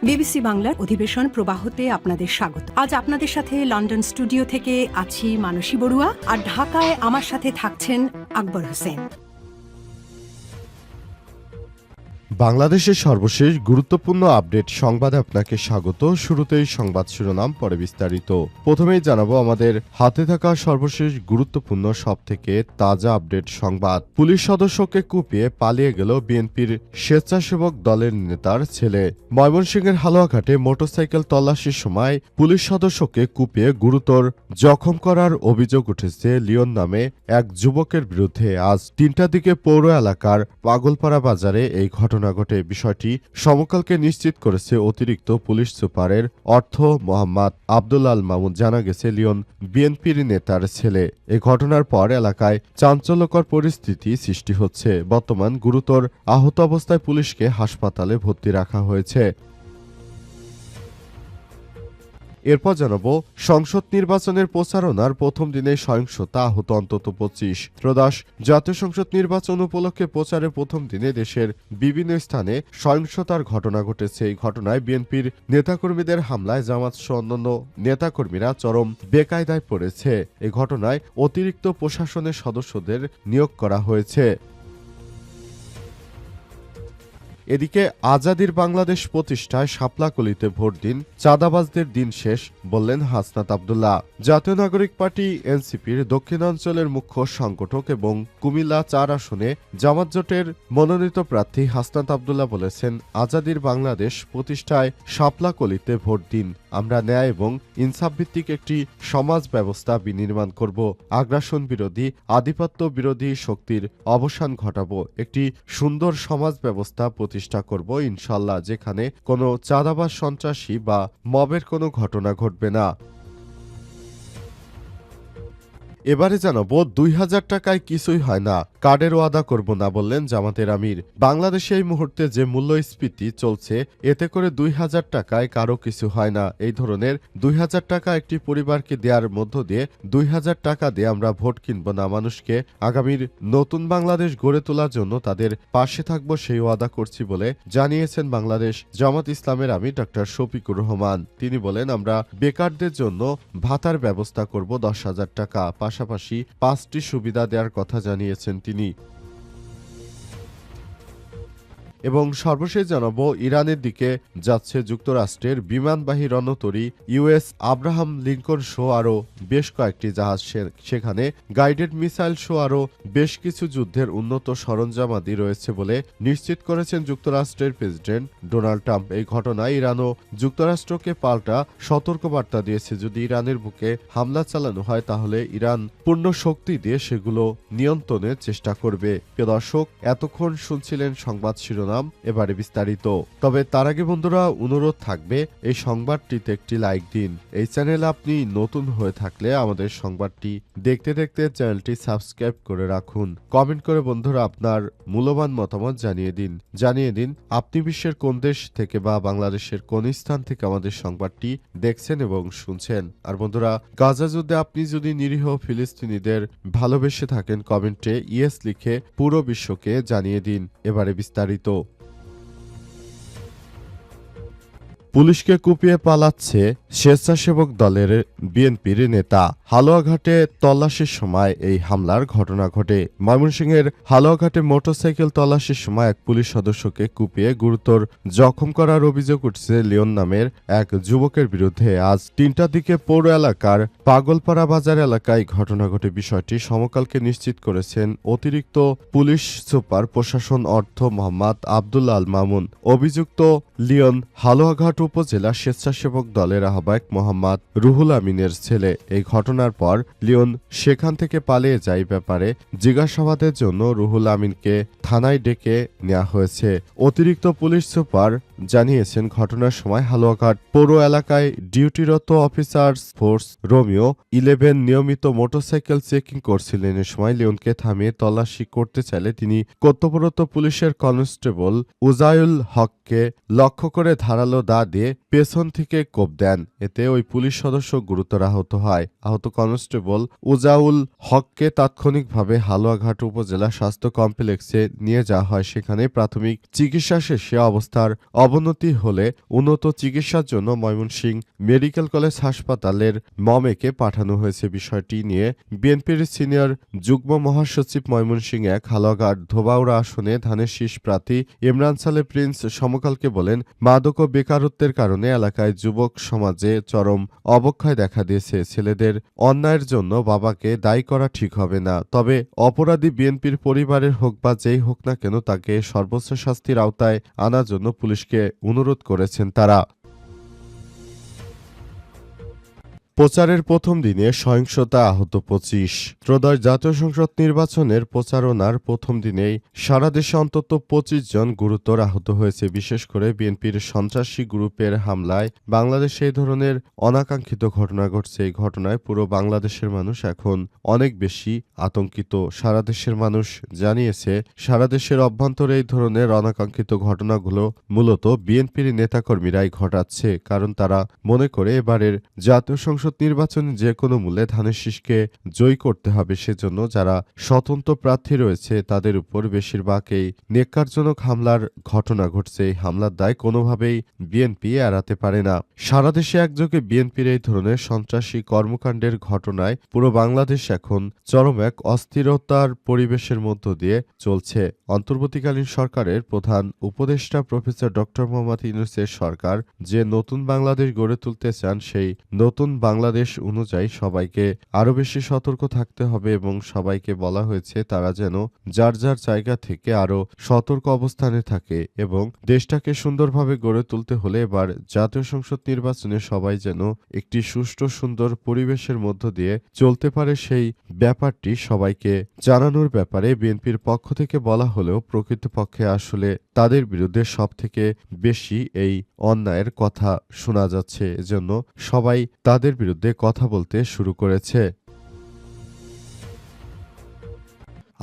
BBC বাংলার অধিবেশন প্রবাহতে আপনাদের স্বাগত। আজ আপনাদের সাথে লন্ডন স্টুডিও থেকে আছি মানসী বড়ুয়া, আর ঢাকায় আমার সাথে থাকছেন আকবর হোসেন। বাংলাদেশের সর্বশেষ গুরুত্বপূর্ণ আপডেট সংবাদে আপনাকে স্বাগত। শুরুতেই সংবাদ শিরোনাম, পরে বিস্তারিত। প্রথমেই জানাবো আমাদের হাতে থাকা সর্বশেষ গুরুত্বপূর্ণ সবথেকে তাজা আপডেট সংবাদ। পুলিশ সদস্যকে কুপিয়ে পালিয়ে গেল বিএনপির স্বেচ্ছাসেবক দলের নেতার ছেলে। ময়মনসিংহের হালুয়াঘাটে মোটরসাইকেল তল্লাশির সময় পুলিশ সদস্যকে কুপিয়ে গুরুতর জখম করার অভিযোগ উঠেছে লিওন নামে এক যুবকের বিরুদ্ধে। আজ ৩টার দিকে পৌর এলাকার পাগলপাড়া বাজারে এই ঘটনা ঘটে। বিষয়টি সমকালকে নিশ্চিত করেছে অতিরিক্ত পুলিশ সুপারের অর্থ মোহাম্মদ আব্দুল আল মামুন। জানা গেছে লিওন বিএনপির নেতার ছেলে। এ ঘটনার পর এলাকায় চাঞ্চল্যকর পরিস্থিতি সৃষ্টি হচ্ছে। বর্তমান গুরুতর আহত অবস্থায় পুলিশকে হাসপাতালে ভর্তি রাখা হয়েছে। এরপর জানাবো সংসদ নির্বাচনের প্রচারণার প্রথম দিনে সহিংসতা, আহত অন্তত ২৫। ত্রয়োদশ জাতীয় সংসদ নির্বাচন উপলক্ষে প্রচারের প্রথম দিনে দেশের বিভিন্ন স্থানে সহিংসতার ঘটনা ঘটেছে। এই ঘটনায় বিএনপির নেতাকর্মীদের হামলায় জামায়াতসহ অন্যান্য নেতাকর্মীরা চরম বেকায়দায় পড়েছে। এই ঘটনায় অতিরিক্ত প্রশাসনের সদস্যদের নিয়োগ করা হয়েছে। এদিকে আজাদির বাংলাদেশ প্রতিষ্ঠায় শাপলাকলিতে ভোট দিন, চাঁদাবাজদের দিন শেষ বললেন হাসনাত আব্দুল্লাহ। জাতীয় নাগরিক পার্টি এনসিপির দক্ষিণাঞ্চলের মুখ্য সংগঠক এবং কুমিল্লা ৪ আসনে জামাত জোটের মনোনীত প্রার্থী হাসনাত আব্দুল্লাহ বলেছেন, আজাদির বাংলাদেশ প্রতিষ্ঠায় শাপলাকলিতে ভোট দিন। আমরা ন্যায় এবং ইনসাফভিত্তিক একটি সমাজ ব্যবস্থা বিনির্মাণ করব। আগ্রাসন বিরোধী, আধিপত্য বিরোধী শক্তির অবসান ঘটাবো। একটি সুন্দর সমাজ ব্যবস্থা প্রতিষ্ঠা করব ইনশাল্লাহ, যেখানে কোনো চাঁদাবাজ, সন্ত্রাসী বা মবের কোনো ঘটনা ঘটবে না। এবারে জানাবো ২০০০ টাকায় কিছুই হয় না, কার্ডের ওয়াদা করব না বললেন জামাতের আমির। বাংলাদেশে এই মুহূর্তে যে মূল্যস্ফীতি চলছে, এতে করে ২০০০ টাকায় কারো কিছু হয় না। এই ধরনের ২০০০ টাকা একটি পরিবারকে দেওয়ার মধ্য দিয়ে ২০০০ টাকা দিয়ে আমরা ভোট কিনব না। মানুষকে আগামীর নতুন বাংলাদেশ গড়ে তোলার জন্য তাদের পাশে থাকব, সেই ওয়াদা করছি বলে জানিয়েছেন বাংলাদেশ জামাত ইসলামের আমির ডক্টর শফিকুর রহমান। তিনি বলেন, আমরা বেকারদের জন্য ভাতার ব্যবস্থা করব ১০,০০০ টাকা, পাশাপাশি ৫টি সুবিধা দেওয়ার কথা জানিয়েছেন তিনি। এবং সর্বশেষ জানাবো ইরানের দিকে যাচ্ছে যুক্তরাষ্ট্রের বিমানবাহী রণতরী ইউএস আব্রাহাম লিঙ্কন সহ আরও বেশ কয়েকটি জাহাজ। সেখানে গাইডেড মিসাইল সহ আরও বেশ কিছু যুদ্ধের উন্নত সরঞ্জামাদি রয়েছে বলে নিশ্চিত করেছেন যুক্তরাষ্ট্রের প্রেসিডেন্ট ডোনাল্ড ট্রাম্প। এই ঘটনায় ইরানও যুক্তরাষ্ট্রকে পাল্টা সতর্কবার্তা দিয়েছে। যদি ইরানের বুকে হামলা চালানো হয়, তাহলে ইরান পূর্ণ শক্তি দিয়ে সেগুলো নিয়ন্ত্রণের চেষ্টা করবে। প্রিয় দর্শক, এতক্ষণ শুনছিলেন সংবাদ শিরোনাম, এবারে বিস্তারিত। তবে তার আগে বন্ধুরা, অনুরোধ থাকবে এই সংবাদটিতে একটি লাইক দিন। এই চ্যানেলে আপনি নতুন হয়ে থাকলে আমাদের সংবাদটি দেখতে দেখতে চ্যানেলটি সাবস্ক্রাইব করে রাখুন। কমেন্ট করে বন্ধুরা আপনার মূল্যবান মতামত জানিয়ে দিন আপনি বিশ্বের কোন দেশ থেকে বা বাংলাদেশের কোন স্থান থেকে আমাদের সংবাদটি দেখছেন এবং শুনছেন। আর বন্ধুরা, গাজা যুদ্ধে আপনি যদি নিরীহ ফিলিস্তিনিদের ভালোবেসে থাকেন, কমেন্টে ইয়েস লিখে পুরো বিশ্বকে জানিয়ে দিন। এবারে বিস্তারিত। পুলিশকে কুপিয়ে পালাচ্ছে স্বেচ্ছাসেবক দলের বিএনপির নেতা। হালুয়াঘাটে তল্লাশির সময় এই হামলার ঘটনা ঘটে। ময়মনসিংহের হালুয়াঘাটে মোটরসাইকেল তল্লাশির সময় এক পুলিশ সদস্যকে কুপিয়ে গুরুতর জখম করার অভিযোগ উঠছে লিওন নামের এক যুবকের বিরুদ্ধে। আজ ৩টার দিকে পৌর এলাকার পাগলপাড়া বাজার এলাকায় ঘটনা ঘটে। বিষয়টি সমকালকে নিশ্চিত করেছেন অতিরিক্ত পুলিশ সুপার প্রশাসন অর্থ মোহাম্মদ আব্দুল আল মামুন। অভিযুক্ত লিওন হালুয়াঘাট উপজেলা স্বেচ্ছাসেবক দলের আহ্বায়ক মোহাম্মদ রুহুল আমিনের ছেলে। এই ঘটনার পর লিওন সেখান থেকে পালিয়ে যায়। ব্যাপারে জিজ্ঞাসাবাদের জন্য রুহুল আমিনকে থানায় ডেকে নেওয়া হয়েছে। অতিরিক্ত পুলিশ সুপার জানিয়েছেন, ঘটনার সময় হালুয়াঘাট পৌর এলাকায় ডিউটিরত অফিসার্স ফোর্স রোমিও 11 নিয়মিত মোটরসাইকেল চেকিং করছিলেন। এ সময় লিওনকে থামিয়ে তল্লাশি করতে চাইলে তিনি কর্তব্যরত পুলিশের কনস্টেবল উজায়ুল হককে লক্ষ্য করে ধারালো দা দিয়ে পেছন থেকে কোপ দেন। এতে ওই পুলিশ সদস্য গুরুতর আহত হয়। আহত কনস্টেবল উজাউল হককে তাৎক্ষণিকভাবে হালুয়াঘাট উপজেলা স্বাস্থ্য কমপ্লেক্সে নিয়ে যাওয়া হয়। সেখানে প্রাথমিক চিকিৎসা শেষে অবস্থার অবনতি হলে উন্নত চিকিৎসার জন্য ময়মনসিংহ মেডিকেল কলেজ হাসপাতালের মমেকে পাঠানো হয়েছে। বিষয়টি নিয়ে বিএনপির সিনিয়র যুগ্ম মহাসচিব ময়মনসিংহ ১ হালুয়াঘাট ধোবাউড়া আসনে ধানের শীষ প্রার্থী ইমরান সালে প্রিন্স সমকালকে বলেন, মাদক ও বেকারত্বের কারণে এলাকায় যুবক সমাজে চরম অবক্ষয় দেখা দিয়েছে। ছেলেদের অন্যায়ের জন্য বাবাকে দায়ী করা ঠিক হবে না। তবে অপরাধী বিএনপির পরিবারের হোক বা যেই হোক না কেন তাকে সর্বোচ্চ শাস্তির আওতায় আনার জন্য পুলিশকে অনুরোধ করেছেন তারা। প্রচারের প্রথম দিনে সহিংসতা, আহত ২৫। ত্রয়োদশ জাতীয় সংসদ নির্বাচনের প্রচারণার প্রথম দিনেই সারা দেশে অন্তত ২৫ জন গুরুতর আহত হয়েছে। বিশেষ করে বিএনপির সন্ত্রাসী গ্রুপের হামলায় বাংলাদেশে এই ধরনের অনাকাঙ্ক্ষিত ঘটনা ঘটছে। এই ঘটনায় পুরো বাংলাদেশের মানুষ এখন অনেক বেশি আতঙ্কিত। সারা দেশের মানুষ জানিয়েছে, সারা দেশের অভ্যন্তরে এই ধরনের অনাকাঙ্ক্ষিত ঘটনাগুলো মূলত বিএনপির নেতাকর্মীরাই ঘটাচ্ছে। কারণ তারা মনে করে এবারের জাতীয় সংসদ নির্বাচনে যে কোনো মূল্যে ধানের শীষকে জয়ী করতে হবে। সেজন্য যারা স্বতন্ত্র প্রার্থী রয়েছে তাদের উপর বেশিরভাগ এই নেককারজনক হামলার ঘটনা ঘটছে। এই হামলার দায় কোনোভাবেই বিএনপি এড়াতে পারে না। সারা দেশে একযোগে বিএনপির এই ধরনের সন্ত্রাসী কর্মকাণ্ডের ঘটনায় পুরো বাংলাদেশ এখন চরম এক অস্থিরতার পরিবেশের মধ্য দিয়ে চলছে। অন্তর্বর্তীকালীন সরকারের প্রধান উপদেষ্টা প্রফেসর ড. মোহাম্মদ ইউনূসের সরকার যে নতুন বাংলাদেশ গড়ে তুলতে চান, সেই নতুন বাংলাদেশ অনুযায়ী সবাইকে আরও বেশি সতর্ক থাকতে হবে এবং সবাইকে বলা হয়েছে তারা যেন যার যার জায়গা থেকে আরও সতর্ক অবস্থানে থাকে এবং দেশটাকে সুন্দরভাবে গড়ে তুলতে হলে এবার জাতীয় সংসদ নির্বাচনে সবাই যেন একটি সুষ্ঠু সুন্দর পরিবেশের মধ্য দিয়ে চলতে পারে, সেই ব্যাপারটি সবাইকে জানানোর ব্যাপারে বিএনপির পক্ষ থেকে বলা হলেও প্রকৃতপক্ষে আসলে তাদের বিরুদ্ধে সবথেকে বেশি এই অন্যায়ের কথা শোনা যাচ্ছে। এজন্য সবাই তাদের বিরুদ্ধে কথা বলতে শুরু করেছে।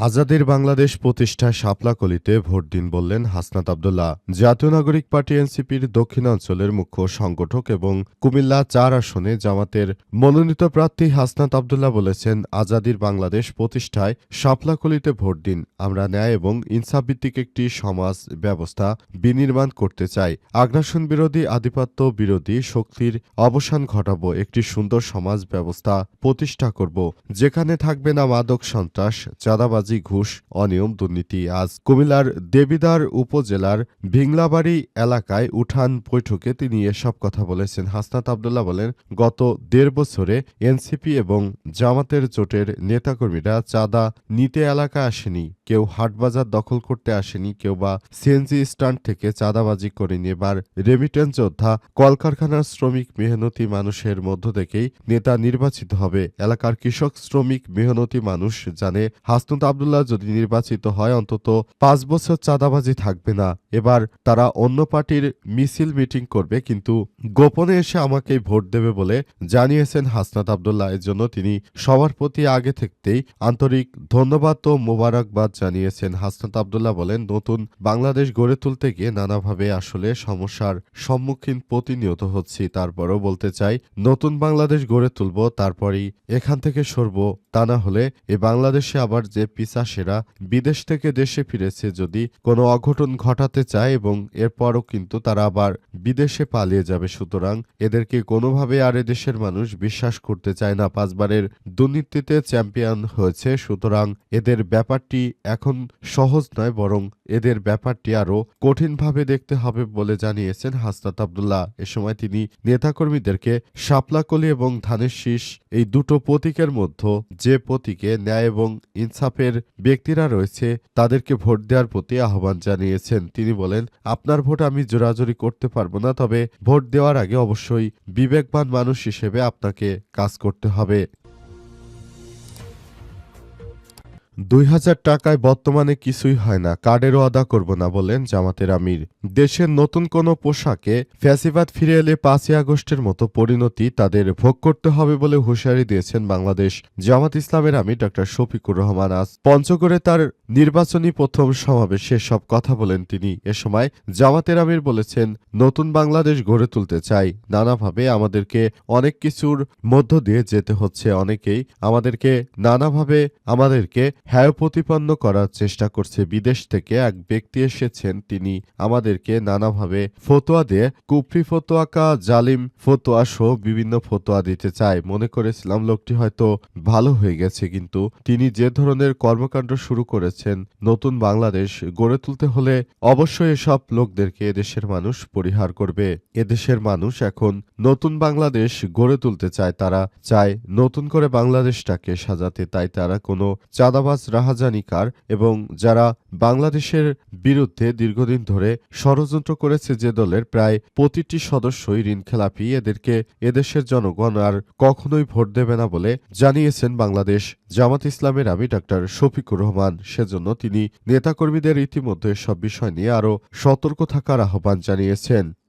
আজাদের বাংলাদেশ প্রতিষ্ঠায় শাপলাকলিতে ভোট দিন বললেন হাসনাত আব্দুল্লাহ। জাতীয় নাগরিক পার্টি এনসিপির দক্ষিণাঞ্চলের মুখ্য সংগঠক এবং কুমিল্লা ৪ আসনে জামাতের মনোনীত প্রার্থী হাসনাত আব্দুল্লাহ বলেছেন, আজাদির বাংলাদেশ প্রতিষ্ঠায় শাপলাকলিতে ভোট দিন। আমরা ন্যায় এবং ইনসাফ ভিত্তিক একটি সমাজ ব্যবস্থা বিনির্মাণ করতে চাই। আগ্রাসন বিরোধী, আধিপত্য বিরোধী শক্তির অবসান ঘটাবো। একটি সুন্দর সমাজ ব্যবস্থা প্রতিষ্ঠা করব, যেখানে থাকবে না মাদক, সন্ত্রাস, চাঁদাবাজি, ঘুষ, অনিয়ম, দুর্নীতি। আজ কুমিল্লার দেবিদ্বার উপজেলার ভিংলাবাড়ি এলাকায় উঠান বৈঠকে তিনি এসব কথা বলেছেন। হাসনাত আব্দুল্লাহ বলেন, গত ১.৫ বছরে এনসিপি এবং জামাতের জোটের নেতাকর্মীরা চাঁদা নিতে এলাকায় আসেনি, কেউ হাটবাজার দখল করতে আসেনি, কেউ বা সিএনজি স্ট্যান্ড থেকে চাঁদাবাজি করেনি। এবার রেমিটেন্স যোদ্ধা, কলকারখানার শ্রমিক, মেহনতি মানুষের মধ্য থেকেই নেতা নির্বাচিত হবে। এলাকার কৃষক, শ্রমিক, মেহনতি মানুষ জানে হাসনাত আব্দুল্লাহ যদি নির্বাচিত হয় অন্তত ৫ বছর চাঁদাবাজি থাকবে না। এবার তারা অন্য পার্টির মিছিল মিটিং করবে, কিন্তু গোপনে এসে আমাকেই ভোট দেবে বলে জানিয়েছেন হাসনাত আব্দুল্লাহ। এর জন্য তিনি সবার প্রতি আগে থাকতেই আন্তরিক ধন্যবাদ ও মোবারকবাদ জানিয়েছেন। হাসনাত আব্দুল্লাহ বলেন, নতুন বাংলাদেশ গড়ে তুলতে গিয়ে নানাভাবে আসলে সমস্যার সম্মুখীন প্রতিনিয়ত হচ্ছি। তারপরও বলতে চাই, নতুন বাংলাদেশ গড়ে তুলব, তারপরই এখান থেকে সরব। তা না হলে এ বাংলাদেশে আবার যে পিছাসেরা বিদেশ থেকে দেশে ফিরেছে যদি কোনো অঘটন ঘটাতে চায় এবং এরপরও কিন্তু তারা আবার বিদেশে পালিয়ে যাবে। সুতরাং এদেরকে কোনোভাবে আর এদেশের মানুষ বিশ্বাস করতে চায় না। ৫ বারের দুর্নীতিতে চ্যাম্পিয়ন হয়েছে। সুতরাং এদের ব্যাপারটি এখন সহজ নয়, বরং এদের ব্যাপারটি আরও কঠিনভাবে দেখতে হবে বলে জানিয়েছেন হাসনাত আব্দুল্লাহ। এ সময় তিনি নেতাকর্মীদেরকে শাপলাকলি এবং ধানের শীষ এই দুটো প্রতীকের মধ্যে যে প্রতীকে ন্যায় এবং ইনসাফের ব্যক্তিরা রয়েছে তাদেরকে ভোট দেওয়ার প্রতি আহ্বান জানিয়েছেন। তিনি বলেন, আপনার ভোট আমি জোরাজুরি করতে পারবো না, তবে ভোট দেওয়ার আগে অবশ্যই বিবেকবান মানুষ হিসেবে আপনাকে কাজ করতে হবে। ২,০০০ টাকায় বর্তমানে কিছুই হয় না, কার্ডেরও আদা করব না বললেন জামাতের আমির। দেশের নতুন কোনো পোশাকে ফ্যাসিবাদ ফিরে এলে ৫ই আগস্টের মতো পরিণতি তাদের ভোগ করতে হবে বলে হুঁশিয়ারি দিয়েছেন বাংলাদেশ জামাত ইসলামের আমির ড. শফিকুর রহমান। আজ পঞ্চগড়ে তার নির্বাচনী প্রথম সমাবেশে সব কথা বলেন তিনি। এ সময় জামাতের আমির বলেছেন, নতুন বাংলাদেশ গড়ে তুলতে চাই, নানাভাবে আমাদেরকে অনেক কিছুর মধ্য দিয়ে যেতে হচ্ছে, অনেকেই আমাদেরকে নানাভাবে হ্যায় প্রতিপন্ন করার চেষ্টা করছে। বিদেশ থেকে এক ব্যক্তি এসেছেন, তিনি আমাদেরকে নানাভাবে ফতোয়া দিয়ে কুফরি ফতোয়া কা জালিম ফতোয়া সহ বিভিন্ন ফতোয়া দিতে চায়। মনে করেছিলাম লোকটি হয়তো ভালো হয়ে গেছে, কিন্তু তিনি যে ধরনের কর্মকাণ্ড শুরু করেছেন, নতুন বাংলাদেশ গড়ে তুলতে হলে অবশ্যই এসব লোকদেরকে এদেশের মানুষ পরিহার করবে। এদেশের মানুষ এখন নতুন বাংলাদেশ গড়ে তুলতে চায়, তারা চায় নতুন করে বাংলাদেশটাকে সাজাতে। তাই তারা কোনো চাঁদাবাজ, রাহাজানিকার এবং যারা বাংলাদেশের বিরুদ্ধে দীর্ঘদিন ধরে ষড়যন্ত্র করেছে যে দলের প্রায় প্রতিটি সদস্যই ঋণখেলাপি, এদেরকে এদেশের জনগণ আর কখনোই ভোট দেবে না বলে জানিয়েছেন বাংলাদেশ জামাত ইসলামের আমির ডাক্তার শফিকুর রহমান। সেজন্য তিনি নেতাকর্মীদের ইতিমধ্যে সব বিষয় নিয়ে আরও সতর্ক থাকার আহ্বান জানিয়েছেন।